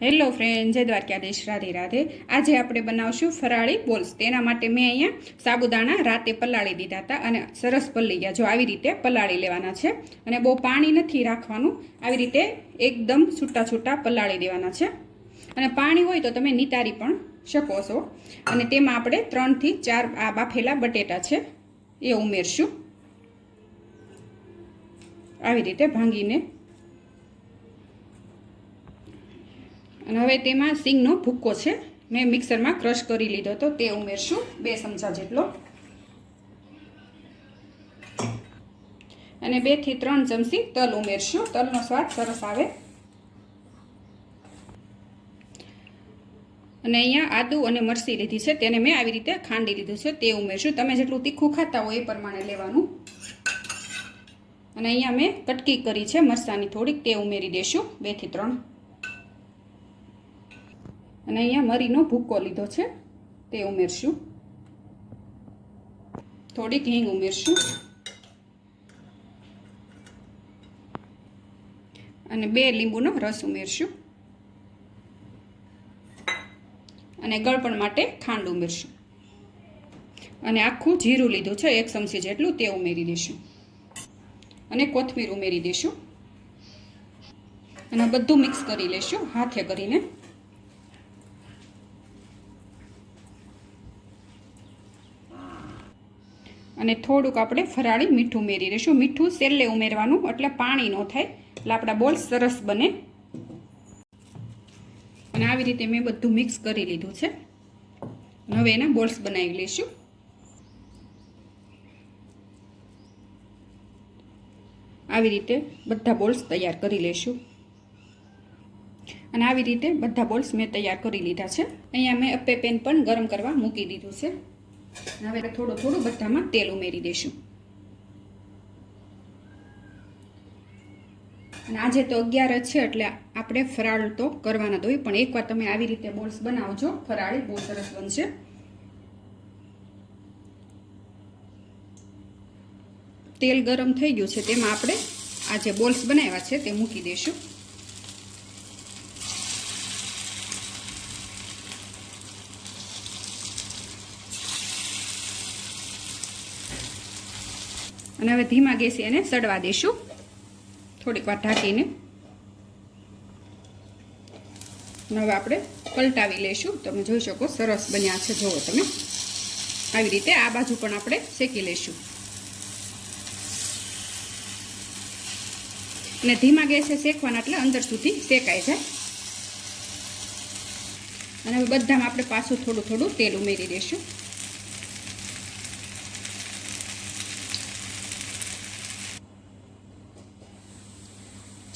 Hello friend, જય દ્વારકાધીશ, રાધે રાધે। આજે આપણે બનાવશું ફરાળી બોલ્સ। તેના માટે મેં અહીંયા સાબુદાણા રાતે પલાળી દીધા હતા અને સરસ પલળી ગયા। જો આવી રીતે પલાળી લેવાના છે અને બહુ પાણી નથી રાખવાનું, આવી રીતે એકદમ છૂટા છૂટા પલાળી દેવાના છે। અને પાણી હોય તો તમે નિતારી પણ શકો છો। અને તેમાં આપણે 3 થી 4 આ બાફેલા બટેટા છે એ ઉમેરશું, આવી રીતે ભાંગીને। અને હવે તેમાં સિંગનો ભૂક્કો છે, મેં મિક્સરમાં ક્રશ કરી લીધો હતો, તે ઉમેરશું 2 ચમચા જેટલો। અને 2 થી 3 ચમચી તલ ઉમેરશું, તલનો સ્વાદ સરસ આવે। અને અહીંયા આદુ અને મરચી લીધી છે, તેને મેં આવી રીતે ખાંડી લીધું છે, તે ઉમેરશું। તમે જેટલું તીખું ખાતા હોય એ પ્રમાણે લેવાનું। અને અહીંયા મેં કટકી કરી છે મરચાંની થોડીક, તે ઉમેરી દેશું 2 થી 3। અને અહીંયા મરીનો ભૂક્કો લીધો છે, તે ઉમેરશું। થોડીક હિંગ ઉમેરશું અને 2 લીંબુનો રસ ઉમેરશું। અને ગળપણ માટે ખાંડ ઉમેરશું। અને આખું જીરું લીધું છે 1 ચમચી જેટલું, તે ઉમેરી દઈશું। અને કોથમીર ઉમેરી દઈશું અને બધું મિક્સ કરી લઈશું હાથે કરીને। અને થોડુંક આપણે ફરાળી મીઠું ઉમેરી દઈશું। મીઠું છેલ્લે ઉમેરવાનું, એટલે પાણી ન થાય, એટલે આપણા બોલ્સ સરસ બને। અને આવી રીતે મેં બધું મિક્સ કરી લીધું છે। હવે એના બોલ્સ બનાવી લઈશું। આવી રીતે બધા બોલ્સ તૈયાર કરી લઈશું। અને આવી રીતે બધા બોલ્સ મેં તૈયાર કરી લીધા છે। અહીંયા મેં અપ્પે પેન પણ ગરમ કરવા મૂકી દીધું છે। હવે થોડું થોડું બધામાં તેલ ઉમેરી દઈશું। અને આજે તો 11 છે, એટલે આપણે ફરાળ તો કરવાના જ હોય, પણ એકવાર તમે આવી રીતે બોલ્સ બનાવજો, ફરાળી બહુ સરસ બનશે। તેલ ગરમ થઈ ગયું છે, તેમાં આપણે આ જે બોલ્સ બનાવ્યા છે તે મૂકી દઈશું। અને હવે ધીમા ગેસે એને સડવા દઈશું, થોડીક વાર ઢાંકીને। અને હવે આપણે પલટાવી લઈશું। તમે જોઈ શકો સરસ બન્યા છે, જુઓ તમે આવી રીતે આ બાજુ પણ આપણે શેકી લઈશું। અને ધીમા ગેસે શેકવાના, એટલે અંદર સુધી શેકાઈ જાય। અને હવે બધામાં આપણે પાછું થોડું થોડું તેલ ઉમેરી દઈશું।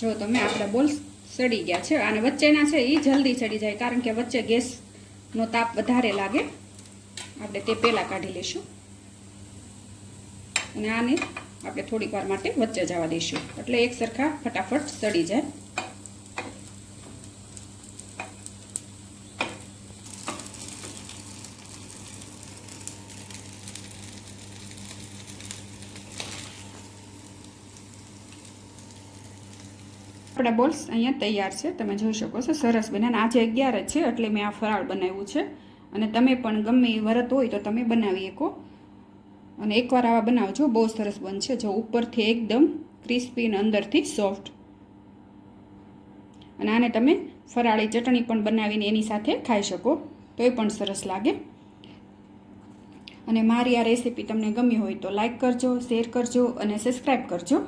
જો તમે આપણા બોલ્સ સડી ગયા છે, અને વચ્ચેના છે એ જલ્દી સડી જાય, કારણ કે વચ્ચે ગેસનો તાપ વધારે લાગે, આપણે તે પહેલાં કાઢી લઈશું। અને આને આપણે થોડીક વાર માટે વચ્ચે જવા દઈશું, એટલે એક સરખા ફટાફટ સડી જાય। આપણા બોલ્સ અહીંયા તૈયાર છે, તમે જોઈ શકો છો સરસ બન્યા। આજે 11 છે, એટલે મેં આ ફરાળ બનાવ્યું છે। અને તમે પણ ગમે એ વ્રત હોય તો તમે બનાવી શકો, અને એકવાર આવા બનાવજો, બહુ સરસ બનશે। જો ઉપરથી એકદમ ક્રિસ્પી અને અંદરથી સોફ્ટ। અને આને તમે ફરાળી ચટણી પણ બનાવીને એની સાથે ખાઈ શકો, તો એ પણ સરસ લાગે। અને મારી આ રેસીપી તમને ગમી હોય તો લાઈક કરજો, શેર કરજો અને સબસ્ક્રાઈબ કરજો।